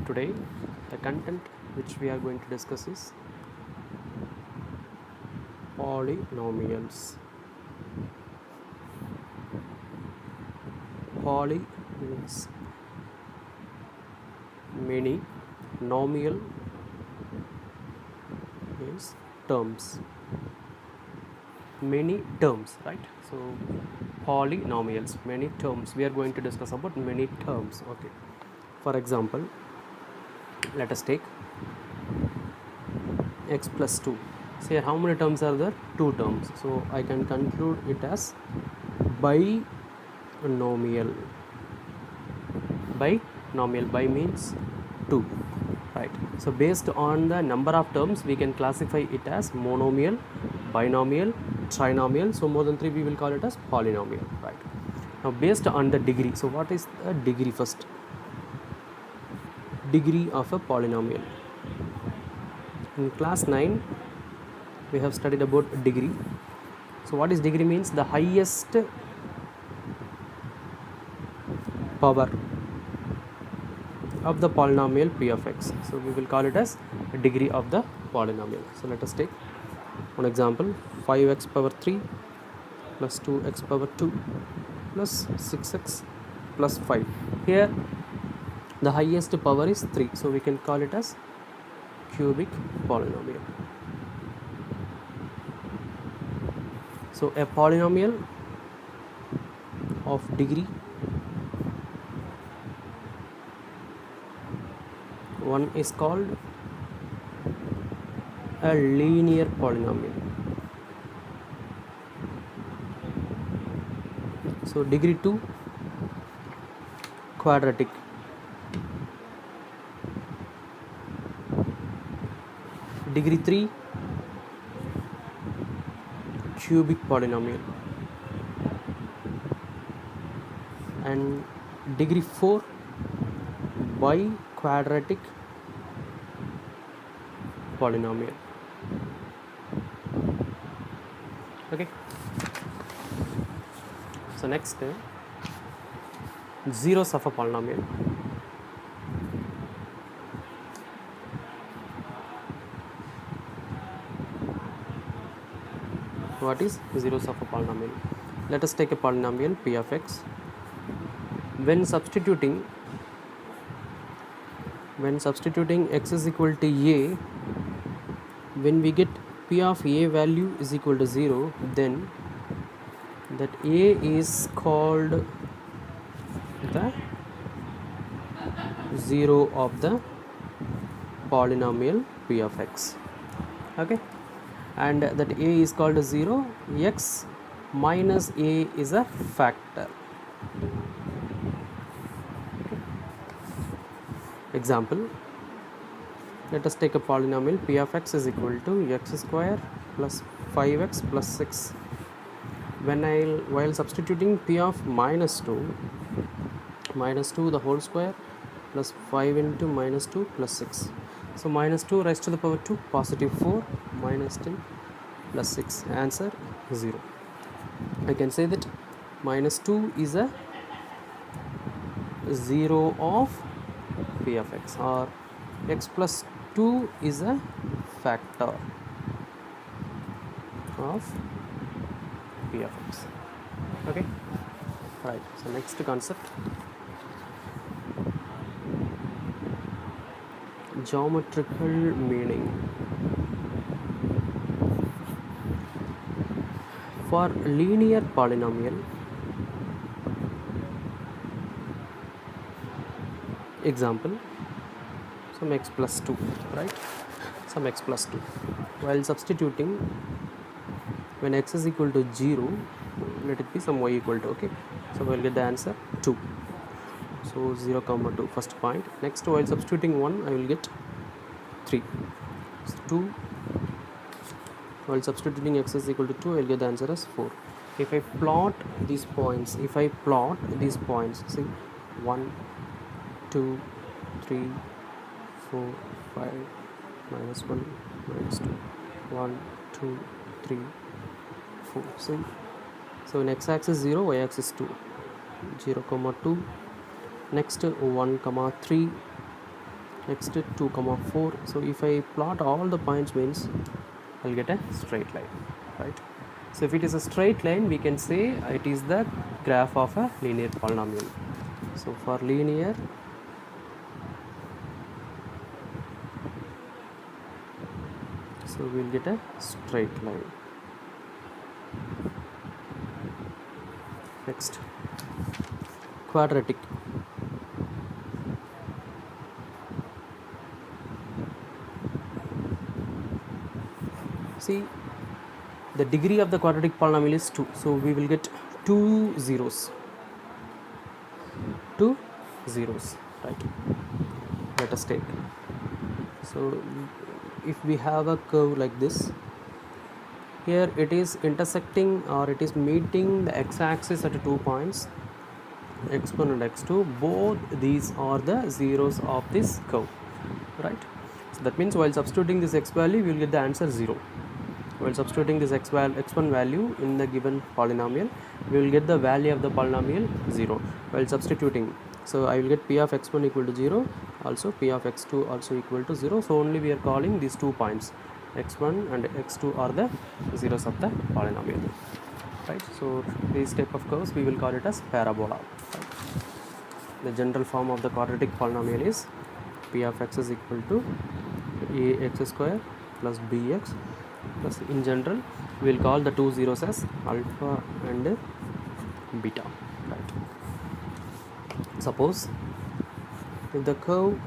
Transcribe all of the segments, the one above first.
Today, the content which we are going to discuss is polynomials. Poly means many, nomial is terms. Many terms, right? So polynomials, many terms. We are going to discuss about many terms. Okay. For example, let us take x plus 2. So here how many terms are there? 2 terms. So I can conclude it as binomial. Binomial, by means 2, right? So based on the number of terms we can classify it as monomial, binomial, trinomial. So more than 3 we will call it as polynomial, right? Now based on the degree, so what is the degree? First, degree of a polynomial. In class 9 we have studied about degree. So what is degree? Means the highest power of the polynomial p of x. So we will call it as degree of the polynomial. So let us take one example: 5x power 3 plus 2x power 2 plus 6x plus 5. Here the highest power is 3, so we can call it as cubic polynomial. So a polynomial of degree 1 is called a linear polynomial. So degree 2, quadratic. Degree 3, cubic polynomial. And degree 4, biquadratic polynomial. Okay. So next, zeros of a polynomial. What is zeros of a polynomial? Let us take a polynomial p of x. When substituting x is equal to a, when we get p of a value is equal to 0, then that a is called the zero of the polynomial p of x. Okay, and that a is called 0. X minus a is a factor. Example, let us take a polynomial p of x is equal to x square plus 5x plus 6. While substituting p of minus 2 the whole square plus 5 into minus 2 plus 6. So minus 2 raised to the power 2, positive 4 minus 10 plus 6. Answer 0. I can say that minus 2 is a 0 of p of x, or x plus 2 is a factor of p of x. Okay, right. So next concept, geometrical meaning. For linear polynomial, example, some x plus 2, right? Some x plus 2. While substituting, when x is equal to 0, let it be some y equal to, okay? So we'll get the answer 2. So 0 comma 2, first point. Next, while substituting 1, I will get 3. So 2. While substituting x is equal to 2, I will get the answer as 4. If I plot these points, see 1, 2, 3, 4, 5, minus 1, minus 2, 1, 2, 3, 4. See, so in x-axis 0, y-axis 2, 0 comma 2. Next 1 comma 3, next 2 comma 4. So if I plot all the points means I'll get a straight line, right? So if it is a straight line, we can say it is the graph of a linear polynomial. So for linear, so we'll get a straight line. Next, quadratic. See, the degree of the quadratic polynomial is 2, so we will get 2 zeros. 2 zeros, right? Let us take. So if we have a curve like this, here it is intersecting or it is meeting the x-axis at 2 points, x1 and x2. Both these are the zeros of this curve, right? So that means while substituting this x value, we will get the answer 0. While substituting this x1 value in the given polynomial, we will get the value of the polynomial 0 while substituting. So I will get p of x1 equal to 0, also p of x2 also equal to 0. So only we are calling these 2 points, x1 and x2 are the zeros of the polynomial, right? So this type of curves we will call it as parabola, right? The general form of the quadratic polynomial is p of x is equal to ax square plus bx, plus in general we will call the two zeros as alpha and beta, right? Suppose if the curve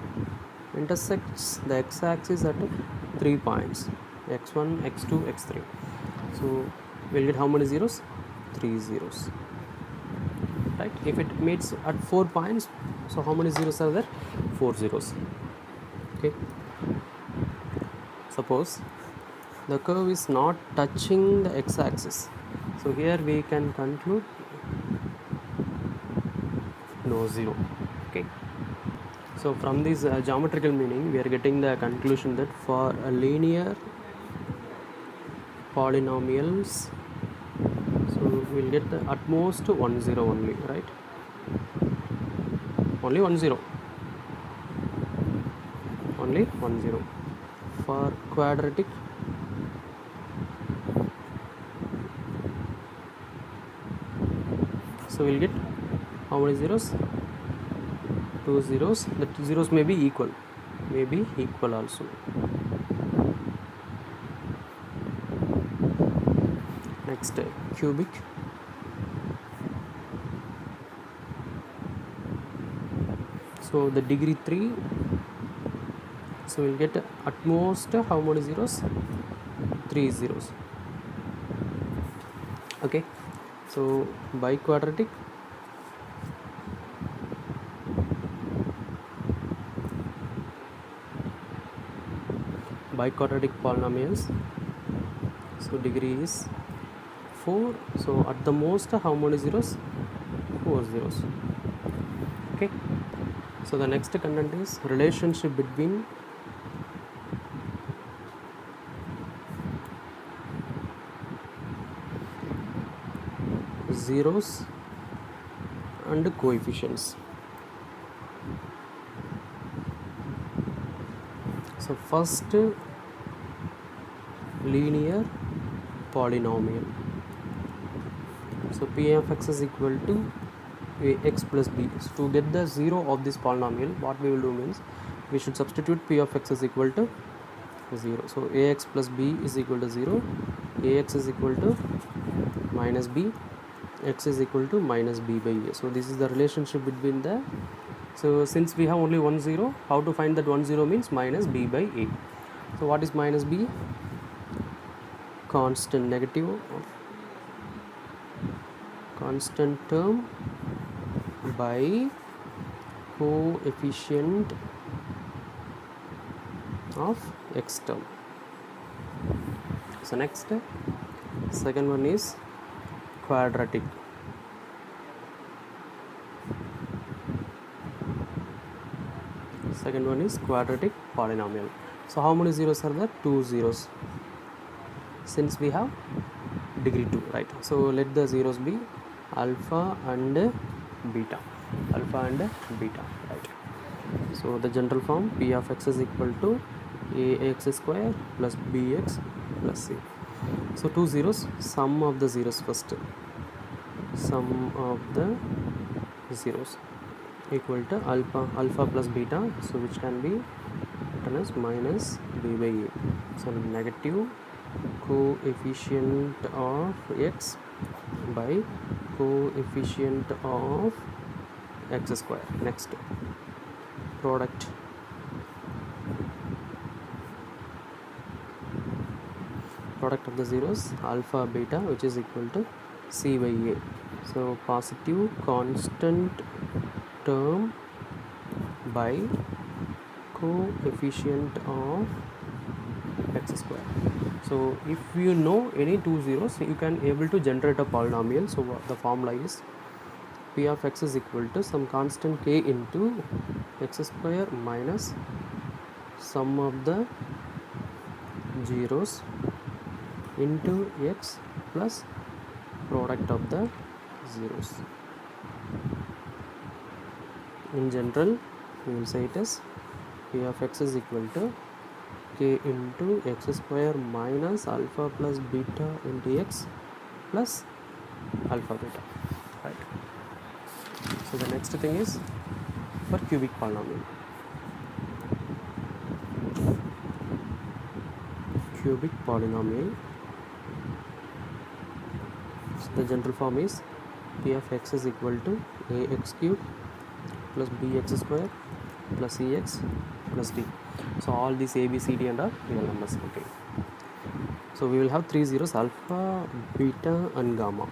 intersects the x-axis at 3 points, x1, x2, x3, so we'll get how many zeros? 3 zeros, right? If it meets at 4 points, so how many zeros are there? 4 zeros. Okay, suppose the curve is not touching the x-axis, so here we can conclude no zero. Okay, so from this geometrical meaning, we are getting the conclusion that for a linear polynomials, so we'll get the at most 1 0 only, right? Only 1 0, only 1 0. For quadratic, so we'll get how many zeros? 2 zeros. The two zeros may be equal also. Next, cubic. So the degree 3, so we'll get at most how many zeros? 3 zeros. Okay, so biquadratic, polynomials, so degree is 4, so at the most how many zeros? 4 zeros. Okay, so the next content is relationship between zeros and coefficients. So first, linear polynomial. So p of x is equal to ax plus b. So to get the 0 of this polynomial, what we will do means we should substitute p of x is equal to 0. So ax plus b is equal to 0, ax is equal to minus b, x is equal to minus b by a. So this is the relationship between the, so since we have only 1 0, how to find that 1 0 means minus b by a. So what is minus b? Constant, negative of constant term by coefficient of x term. So next, second one is quadratic. Second one is quadratic polynomial. So how many zeros are there? 2 zeros, since we have degree 2, right? So let the zeros be alpha and beta, right? So the general form p of x is equal to ax square plus bx plus c. So two zeros, sum of the zeros first. Sum of the zeros equal to alpha plus beta, so which can be written as minus b by a. So negative coefficient of x by coefficient of x square. Next, product of the zeros alpha beta, which is equal to c by a. So positive constant term by coefficient of x square. So if you know any two zeros, you can able to generate a polynomial. So the formula is p of x is equal to some constant k into x square minus sum of the zeros into x plus product of the zeros. In general, we will say it as p of x is equal to k into x square minus alpha plus beta into x plus alpha beta, right? So the next thing is for cubic polynomial. Cubic polynomial, so the general form is p of x is equal to ax cube plus bx square plus ex plus d. So all these a, b, c, d and are real numbers. Okay, so we will have three zeros, alpha, beta and gamma.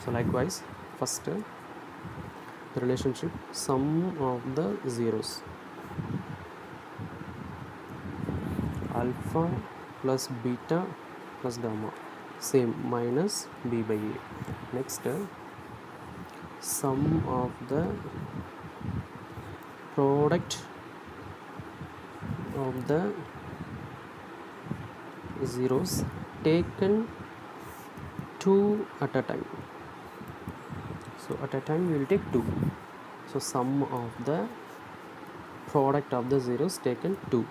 So likewise, first the relationship sum of the zeros, alpha plus beta plus gamma, same, minus b by a. Next, sum of the product of the zeros taken two at a time. So at a time we will take two. So sum of the product of the zeros taken two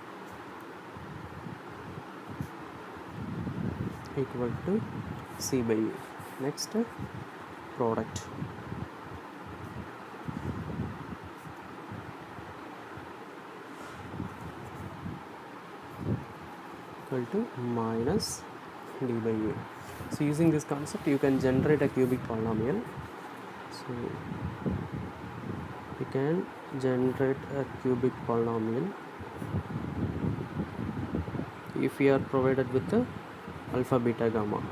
equal to c by a. Next, product equal to minus d by a. So using this concept, you can generate a cubic polynomial. So you can generate a cubic polynomial if we are provided with the alpha, beta, gamma.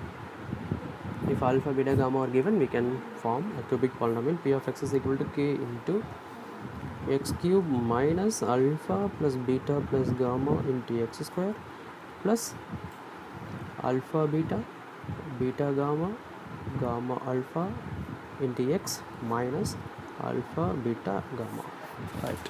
If alpha, beta, gamma are given, we can form a cubic polynomial. P of x is equal to k into x cube minus alpha plus beta plus gamma into x square plus alpha beta, beta gamma, gamma alpha into x minus alpha beta gamma, right?